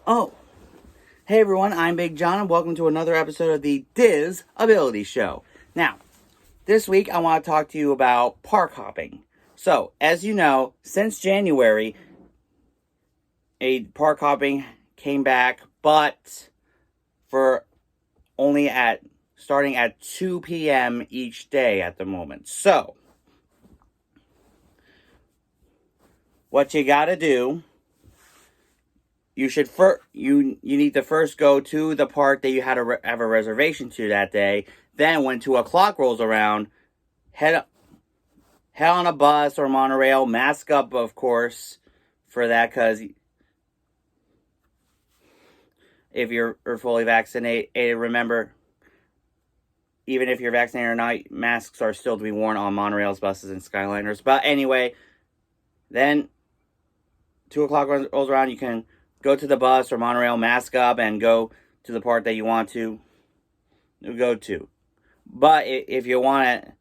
Oh, hey everyone, I'm Big John and welcome to another episode of the Diz Ability Show. Now, this week I want to talk to you about park hopping. So, as you know, since January, park hopping came back, but for only starting at 2 p.m. each day at the moment. So, what you gotta do, you need to first go to the park that you had to have a reservation to that day. Then, when 2 o'clock rolls around, head on a bus or monorail. Mask up, of course, for that, because if you're fully vaccinated, remember, even if you're vaccinated or not, masks are still to be worn on monorails, buses, and Skyliners. But anyway, then 2 o'clock rolls around, you can go to the bus or monorail, mask up, and go to the park that you want to go to. But if you want to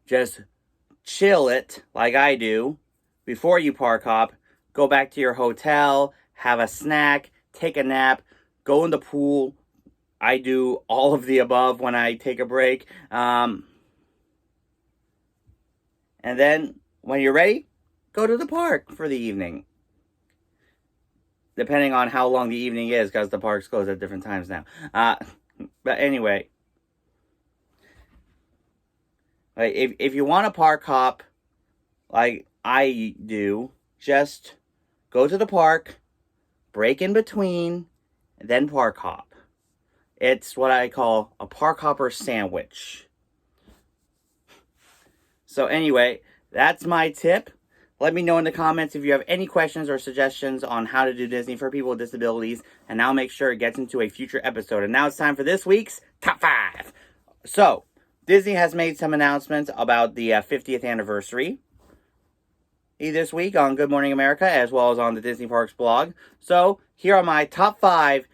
just chill it, like I do, before you park hop, go back to your hotel, have a snack, take a nap, go in the pool. I do all of the above when I take a break. And then, when you're ready, go to the park for the evening. Depending on how long the evening is, because the parks close at different times now. But anyway, if you want to park hop like I do, just go to the park, break in between, then park hop. It's what I call a park hopper sandwich. So anyway, that's my tip. Let me know in the comments if you have any questions or suggestions on how to do Disney for people with disabilities, and I'll make sure it gets into a future episode. And now it's time for this week's Top 5. So, Disney has made some announcements about the 50th anniversary this week on Good Morning America, as well as on the Disney Parks blog. So, here are my top 5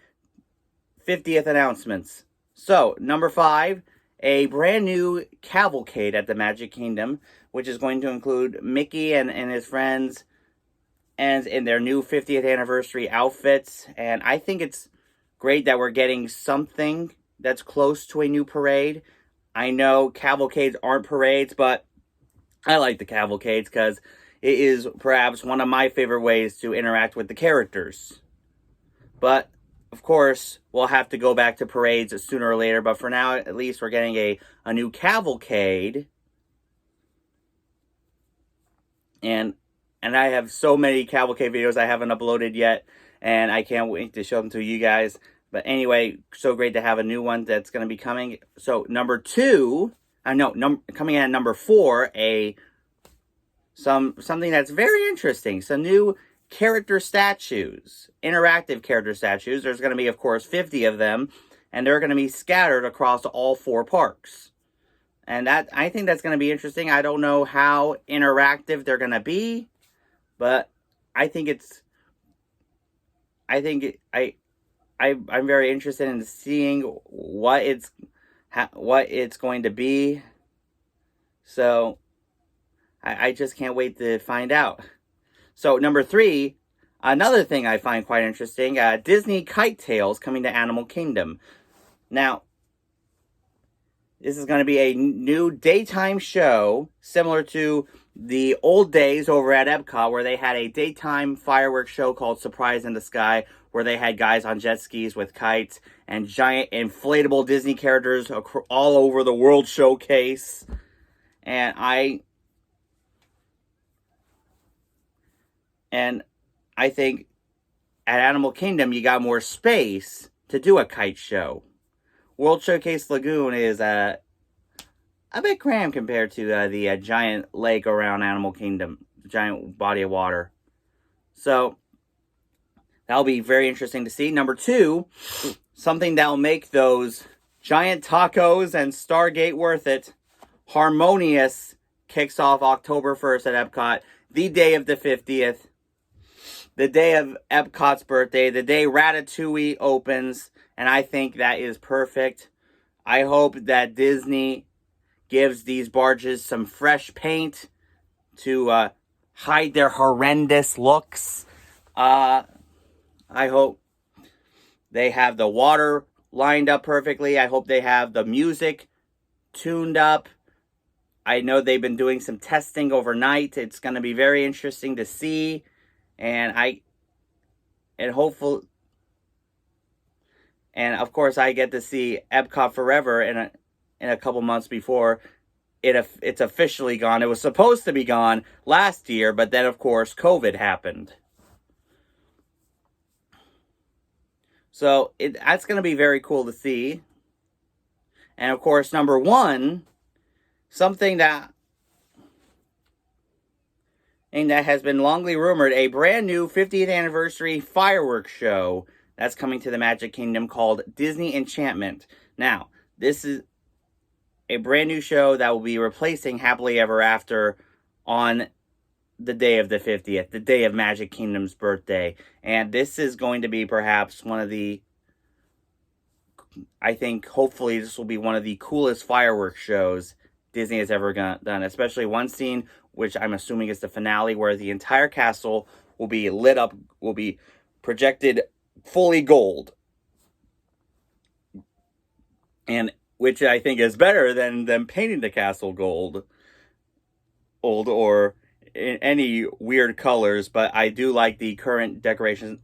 50th announcements. So, number 5, a brand new cavalcade at the Magic Kingdom, which is going to include Mickey and his friends and in their new 50th anniversary outfits. And I think it's great that we're getting something that's close to a new parade. I know cavalcades aren't parades, but I like the cavalcades because it is perhaps one of my favorite ways to interact with the characters. But of course, we'll have to go back to parades sooner or later, but for now, at least, we're getting a new cavalcade. And I have so many cavalcade videos I haven't uploaded yet, and I can't wait to show them to you guys. But anyway, so great to have a new one that's going to be coming. So, number 2, coming in at number 4, something that's very interesting. Some new character statues, interactive character statues. There's going to be, of course, 50 of them, and they're going to be scattered across all 4 parks. And I think that's going to be interesting. I don't know how interactive they're going to be, but I'm very interested in seeing what it's going to be. So I just can't wait to find out. So, number 3, another thing I find quite interesting, Disney Kite Tales coming to Animal Kingdom. Now, this is going to be a new daytime show, similar to the old days over at Epcot, where they had a daytime fireworks show called Surprise in the Sky, where they had guys on jet skis with kites and giant inflatable Disney characters all over the World Showcase. And I think at Animal Kingdom, you got more space to do a kite show. World Showcase Lagoon is a bit cramped compared to the giant lake around Animal Kingdom, giant body of water. So, that'll be very interesting to see. Number 2, something that'll make those giant tacos and Stargate worth it. Harmonious kicks off October 1st at Epcot, the day of the 50th. The day of Epcot's birthday, the day Ratatouille opens, and I think that is perfect. I hope that Disney gives these barges some fresh paint to hide their horrendous looks. I hope they have the water lined up perfectly. I hope they have the music tuned up. I know they've been doing some testing overnight. It's going to be very interesting to see. And hopefully, and of course, I get to see Epcot Forever in a couple months before it's officially gone. It was supposed to be gone last year, but then of course COVID happened. So that's going to be very cool to see. And of course, number one, something that has been longly rumored, a brand new 50th anniversary fireworks show that's coming to the Magic Kingdom called Disney Enchantment. Now, this is a brand new show that will be replacing Happily Ever After on the day of the 50th, the day of Magic Kingdom's birthday. And this is going to be perhaps one of the, I think, hopefully this will be one of the coolest fireworks shows Disney has ever done. Especially one scene, which I'm assuming is the finale, where the entire castle will be lit up, will be projected fully gold. And which I think is better than them painting the castle gold. Old or in any weird colors, but I do like the current decorations,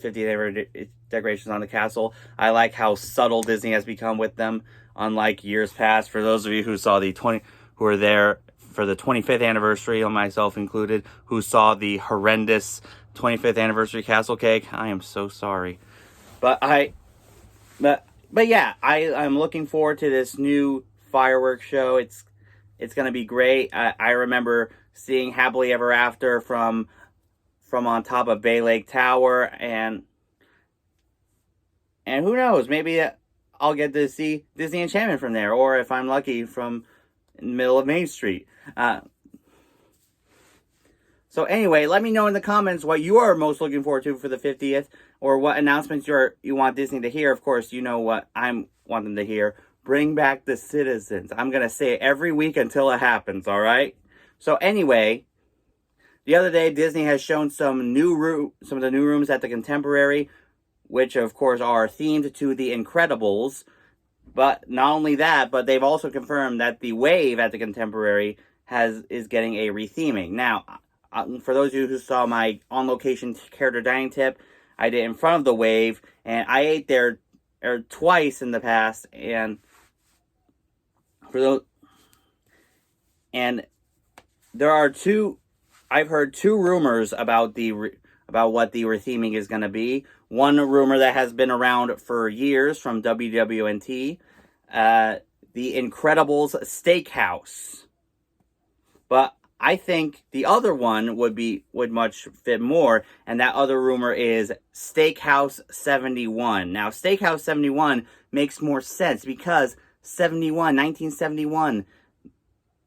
50th decorations on the castle. I like how subtle Disney has become with them, unlike years past. For those of you who saw who were there for the 25th anniversary, myself included, who saw the horrendous 25th anniversary castle cake, I am so sorry. But yeah, I'm looking forward to this new fireworks show. It's going to be great. I remember seeing Happily Ever After from on top of Bay Lake Tower, and who knows, maybe I'll get to see Disney Enchantment from there, or if I'm lucky, from in the middle of Main Street. So anyway, let me know in the comments what you are most looking forward to for the 50th, or what announcements you want Disney to hear. Of course, you know what I want them to hear. Bring back the citizens. I'm going to say it every week until it happens, all right? So anyway, the other day, Disney has shown some of the new rooms at the Contemporary, which of course are themed to the Incredibles. But not only that, but they've also confirmed that the Wave at the Contemporary is getting a retheming. Now, for those of you who saw my on-location character dining tip, I did in front of the Wave, and I ate there twice in the past, and there are I've heard two rumors about what the retheming is going to be. One rumor that has been around for years from WWNT, the Incredibles Steakhouse. But I think the other one would much fit more, and that other rumor is Steakhouse 71. Now, Steakhouse 71 makes more sense because 1971,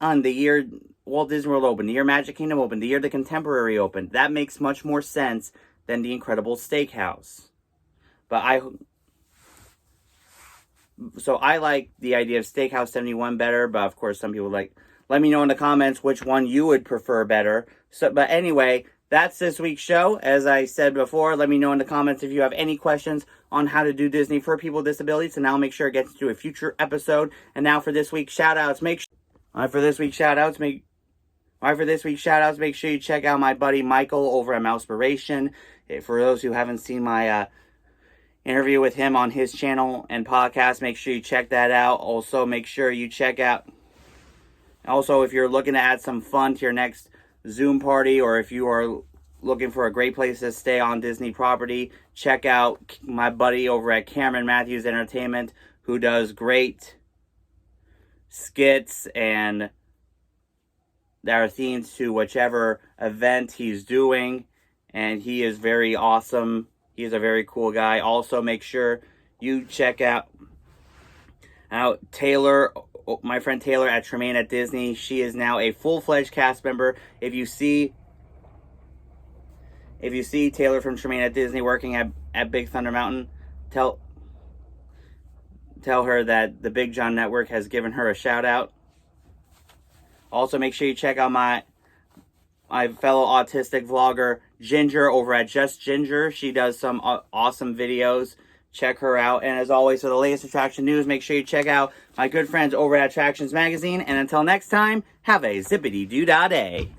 on the year Walt Disney World opened, the year Magic Kingdom opened, the year the Contemporary opened. That makes much more sense than the Incredible Steakhouse. So I like the idea of Steakhouse 71 better, but of course some people let me know in the comments which one you would prefer better. But anyway, that's this week's show. As I said before, let me know in the comments if you have any questions on how to do Disney for people with disabilities, and I'll make sure it gets to a future episode. And now for this week's shout-outs, make sure you check out my buddy Michael over at Mousepiration. For those who haven't seen my interview with him on his channel and podcast, make sure you check that out. Also, make sure you check out... Also, if you're looking to add some fun to your next Zoom party, or if you are looking for a great place to stay on Disney property, check out my buddy over at Cameron Matthews Entertainment, who does great skits and that are themed to whichever event he's doing, and he is very awesome. He's a very cool guy. Also, make sure you check out Taylor, my friend Taylor at Tremaine at Disney. She is now a full-fledged cast member. If you see Taylor from Tremaine at Disney working at Big Thunder Mountain, tell her that the Big John Network has given her a shout out. Also, make sure you check out my my fellow autistic vlogger Ginger over at Just Ginger. She does some awesome videos. Check her out. And as always, for the latest attraction news, make sure you check out my good friends over at Attractions Magazine. And until next time, have a zippity-doo-dah day.